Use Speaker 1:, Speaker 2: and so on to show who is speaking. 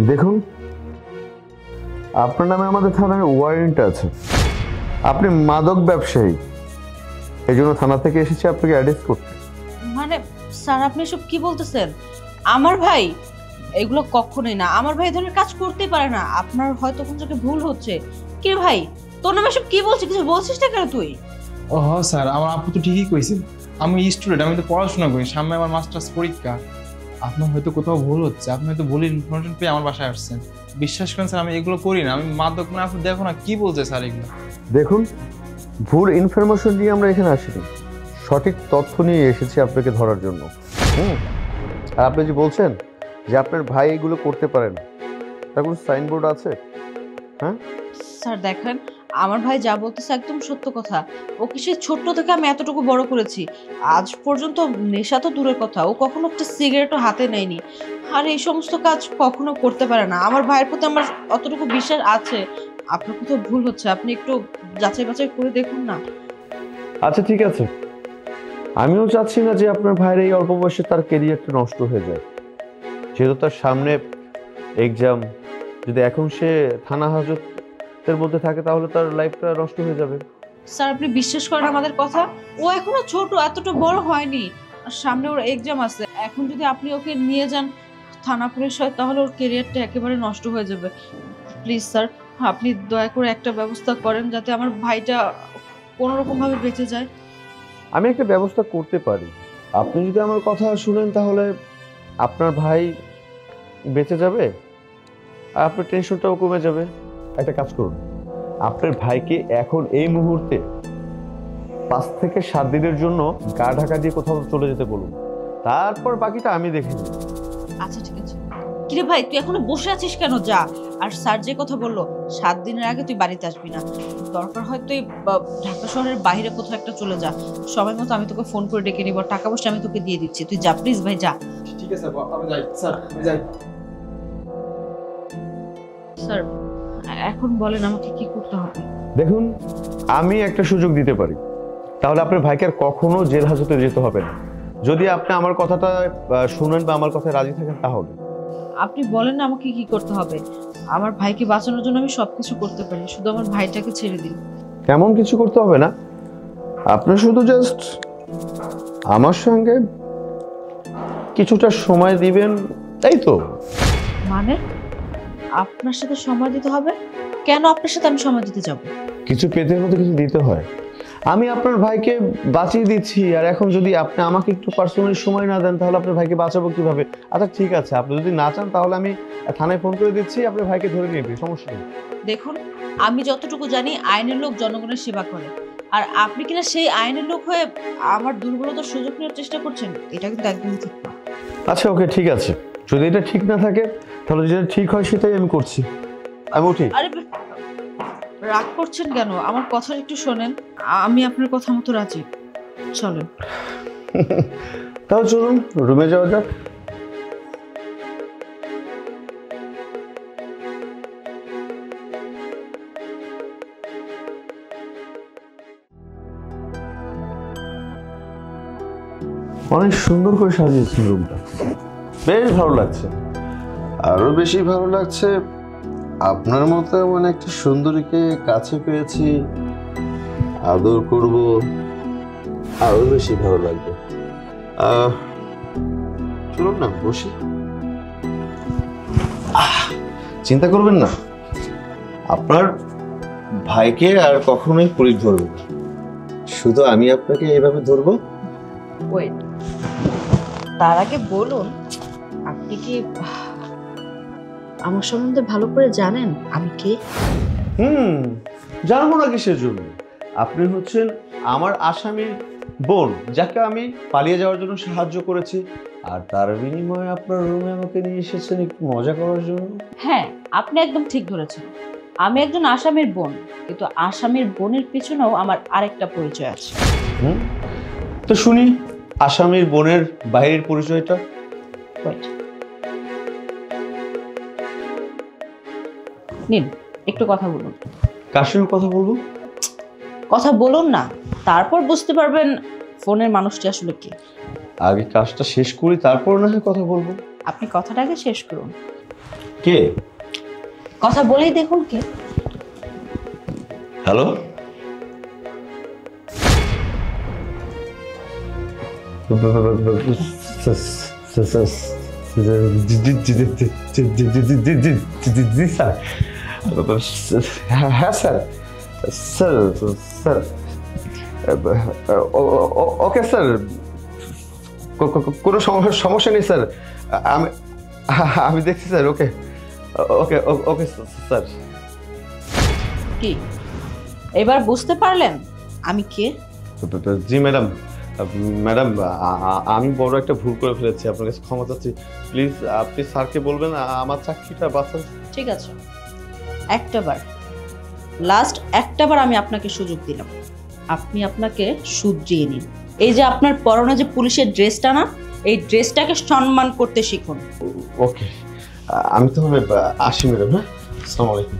Speaker 1: দেখুন, আপনার নামে আমাদের থানায় ওয়ারেন্ট আছে। আপনি মাদক ব্যবসায়ী, এই জন্য থানা থেকে এসেছি আপনাকে অ্যারেস্ট করতে।
Speaker 2: মানে স্যার, আপনি সব কি বলতেছেন? আমার ভাই এগুলো কখনোই না। আমার ভাই ধরনের কাজ করতেই পারে না। আপনার হয়তো কোন জায়গায় ভুল হচ্ছে। কে ভাই, তোর নামে সব কি বলছিস? কিছু বলছিস না কেন তুই?
Speaker 3: ও হ্যাঁ স্যার, আমার আপু তো ঠিকই কইছে। আমি স্টুডেন্ট, আমি তো পড়াশোনা করি, সামনে আমার মাস্টার্স পরীক্ষা। আপনার হয়তো কোথাও ভুল হচ্ছে, আপনি হয়তো ভুল ইনফরমেশন পেয়ে আমার বাসায় আসছেন। বিশ্বাস করেন স্যার, আমি এগুলো করি না। আমি মাদক মানে আপনি দেখো না কি বলছে স্যার এগুলো।
Speaker 1: দেখুন, ভুল ইনফরমেশন নিয়ে আমরা এখানে আসিনি, সঠিক তথ্য নিয়ে এসেছি আপনাকে ধরার জন্য। আর আপনি যে বলছেন যে আপনার ভাই এগুলো করতে পারে না, তার কোনো সাইনবোর্ড আছে? হ্যাঁ
Speaker 2: স্যার দেখেন, আমার ভাই যা বলতেছে একদম সত্য কথা। ওকে সে ছোট্ট থেকে আমি এতটুকু বড় করেছি, আজ পর্যন্ত নেশা তো দূরের কথা, ও কখনো একটা সিগারেটও হাতে নেয়নি। আর এই সমস্ত কাজ কখনো করতে পারে না। আমার ভাইয়ের প্রতি আমার অতটুকু বিশ্বাস আছে। আপনার কোথাও ভুল হচ্ছে, আপনি একটু যাচাই বাছাই করে দেখুন না।
Speaker 1: আচ্ছা ঠিক আছে, আমিও চাচ্ছি না যে আপনার ভাইয়ের এই অল্প বয়সে তার কেরিয়ারটা নষ্ট হয়ে যায়। যেহেতু তার সামনে এক্সাম, যদি এখন সে থানা হাজতের মধ্যে থাকে তাহলে তার লাইফটা নষ্ট হয়ে যাবে।
Speaker 2: স্যার আপনি বিশ্বাস করেন আমাদের কথা? ও এখনো ছোট, এতটা বড় হয়নি। আর সামনে ওর এক্সাম আছে। এখন যদি আপনি ওকে নিয়ে যান থানা পুলিশ হয়, তাহলে ওর কেরিয়ারটা একেবারে নষ্ট হয়ে যাবে। প্লিজ স্যার, আপনি দয়া করে একটা ব্যবস্থা করেন যাতে আমার ভাইটা কোনো রকম ভাবে বেঁচে যায়।
Speaker 1: আমি একটা ব্যবস্থা করতে পারি। আপনি যদি আমার কথা শুনেন তাহলে আপনার ভাই বেঁচে যাবে আর আপনার টেনশনটাও কমে যাবে। একটা কাজ করুন, আপনার ভাইকে এখন এই মুহূর্তে 5 থেকে 7 দিনের জন্য গা ঢাকা দিয়ে কোথাও চলে যেতে বলুন, তারপর বাকিটা আমি দেখে নিই।
Speaker 2: আচ্ছা ঠিক আছে। কিরে ভাই, তুই এখনো বসে আছিস কেন? যা। আর স্যার যে কথা বললো 7 দিনের আগে তুই বাড়িতে আসবি না। দরকার হয় তুই ঢাকা শহরের বাইরে কোথাও একটা চলে যা। সময় মতো আমি তোকে ফোন করে ডেকে নিব, টাকা পয়সা আমি তোকে দিয়ে দিচ্ছি। তুই যা প্লিজ ভাই, যা।
Speaker 3: ঠিক আছে আমি যাই স্যার, আমি যাই।
Speaker 2: স্যার এখন বলেন আমাকে কি করতে হবে?
Speaker 1: দেখুন, আমি একটা সুযোগ দিতে পারি, তাহলে আপনার ভাইকে আর কখনো জেল হাজতে যেতে হবে না। যদি আপনি আমার কথাটা শুনেন বা আমার কথায় রাজি থাকেন তাহলে।
Speaker 2: আপনি বলেন না আমাকে কি করতে হবে। আমার ভাইকে বাঁচানোর জন্য আমি সবকিছু করতে পারি, শুধু আমার ভাইটাকে ছেড়ে দিন।
Speaker 1: তেমন কিছু করতে হবে না, আপনি শুধু জাস্ট আমার সঙ্গে কিছুটা সময় দিবেন, তাই তো?
Speaker 2: মানে আপনার সাথে সময় দিতে হবে? কেন আপনার সাথে আমি সময় দিতে যাব?
Speaker 1: কিছু পেতে হলে কিছু দিতে হয়। আমি আপনার ভাইকে বাঁচিয়ে দিচ্ছি, আর এখন যদি আপনি আমাকে একটু পার্সোনালি সময় না দেন তাহলে আপনার ভাইকে বাঁচাবো কিভাবে? আচ্ছা ঠিক আছে, আপনি যদি না চান তাহলে আমি থানায় ফোন করে দিচ্ছি, আপনার ভাইকে ধরে নিয়ে যাবেন, সমস্যা নেই।
Speaker 2: দেখুন, আমি যতটুকু জানি আইনের লোক জনগণের সেবা করে। আর আপনি কিনা সেই আইনের লোক হয়ে আমার দুর্বলতার সুযোগ নেওয়ার চেষ্টা করছেন, এটা কিন্তু একদমই ঠিক না।
Speaker 1: আচ্ছা ওকে, ঠিক আছে, যদি এটা ঠিক না থাকে তাহলে যেটা ঠিক হয় সেটাই আমি করছি। আমি উঠি।
Speaker 2: আরে রাগ করছেন কেন? আমার কথা একটু শোনেন। আমি আপনার কথা মতো রাজি, চলেন।
Speaker 1: তাহলে চলুন রুমে যাওয়া যাক। অনেক সুন্দর করে সাজিয়েছেন রুমটা, বেশ ভালো লাগছে। আরো বেশি ভালো লাগছে আপনার মতো এমন একটা সুন্দরীকে কাছে পেয়েছি, আদর করব, আরো বেশি ভালো লাগবে। চলুন না বসি। চিন্তা করবেন না, আপনার ভাইকে আর কখনোই পুলিশ ধরবে না, শুধু আমি আপনাকে এইভাবে ধরবো।
Speaker 2: ওয়েট, তার আগে বলুন, আপনি কি আমার সম্বন্ধে ভালো করে জানেন আমি কে?
Speaker 1: জানবো না কিসের জন্য? আপনি হচ্ছেন আমার আসামির বোন, যাকে আমি পালিয়ে যাওয়ার জন্য সাহায্য করেছি, আর তার বিনিময়ে আপনার রুমে আমাকে নিয়ে এসেছেন একটু মজা করার জন্য।
Speaker 2: হ্যাঁ, আপনি একদম ঠিক ধরেছেন। আমি একজন আসামির বোন, কিন্তু আসামির বোনের পিছনেও আমার আরেকটা পরিচয় আছে।
Speaker 1: তো শুনি আসামির বোনের বাইরের পরিচয়টা।
Speaker 2: নিন একটু কথা বলুন।
Speaker 1: কার সঙ্গে কথা বলবো?
Speaker 2: কথা বলুন না, তারপর বুঝতে পারবেন ফোনের মানুষটি আসলে কে।
Speaker 1: আগে কাজটা শেষ করি, তারপর না হয় কথা বলবো।
Speaker 2: আপনি কথাটা আগে শেষ করুন।
Speaker 1: কে?
Speaker 2: কথা বলেই দেখুন কে।
Speaker 1: হ্যালো, জি স্যার। হ্যাঁ sir, sir sir okay sir, কোনো সমস্যা নেই স্যার, আমি আমি দেখছি স্যার। ওকে ওকে ওকে স্যার।
Speaker 2: কি এবার বুঝতে পারলেন আমি কে?
Speaker 1: জি ম্যাডাম, ম্যাডাম আমি বড় একটা ভুল করে ফেলেছি, আপনার কাছে ক্ষমা চাচ্ছি। প্লিজ আপনি স্যারকে বলবেন আমার চাকরিটা বাঁচান।
Speaker 2: ঠিক আছে, একটাবার, লাস্ট একটাবার আমি আপনাকে সুযোগ দিলাম, আপনি আপনাকে শুধরিয়ে নিন। এই যে আপনার পরনে যে পুলিশের ড্রেসটা না, এই ড্রেসটাকে সম্মান করতে শিখুন।
Speaker 1: ওকে, আমি তাহলে আসি ম্যাডাম। হ্যাঁ, আসসালামু আলাইকুম।